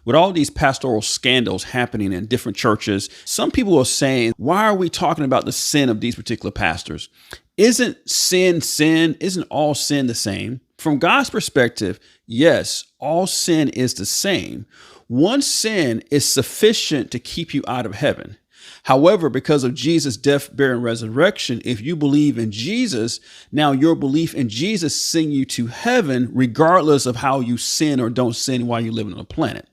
With all these pastoral scandals happening in different churches, some people are saying, why are we talking about the sin of these particular pastors? Isn't sin sin? Isn't all sin the same? From God's perspective, yes, all sin is the same. One sin is sufficient to keep you out of heaven. However, because of Jesus' death, burial, and resurrection, if you believe in Jesus, now your belief in Jesus sends you to heaven, regardless of how you sin or don't sin while you're living on the planet.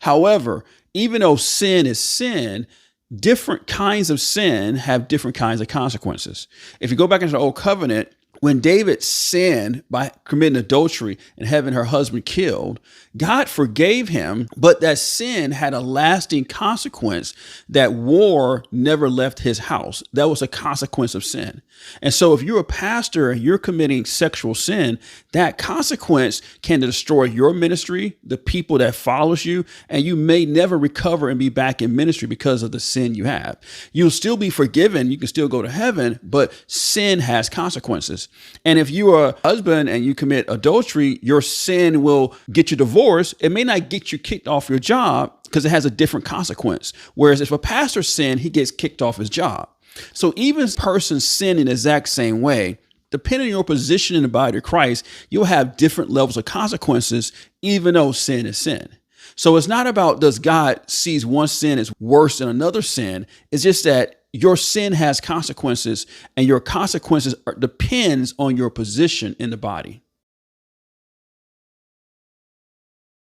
However, even though sin is sin, different kinds of sin have different kinds of consequences. If you go back into the Old Covenant, when David sinned by committing adultery and having her husband killed, God forgave him, but that sin had a lasting consequence. That war never left his house. That was a consequence of sin. And so if you're a pastor and you're committing sexual sin, that consequence can destroy your ministry, the people that follows you, and you may never recover and be back in ministry because of the sin you have. You'll still be forgiven. You can still go to heaven, but sin has consequences. And if you are a husband and you commit adultery, your sin will get you divorced. It may not get you kicked off your job because it has a different consequence. Whereas if a pastor sin, he gets kicked off his job. So even a person sin in the exact same way, depending on your position in the body of Christ, you'll have different levels of consequences, even though sin is sin. So it's not about does God sees one sin as worse than another sin. It's just that your sin has consequences, and your consequences depends on your position in the body.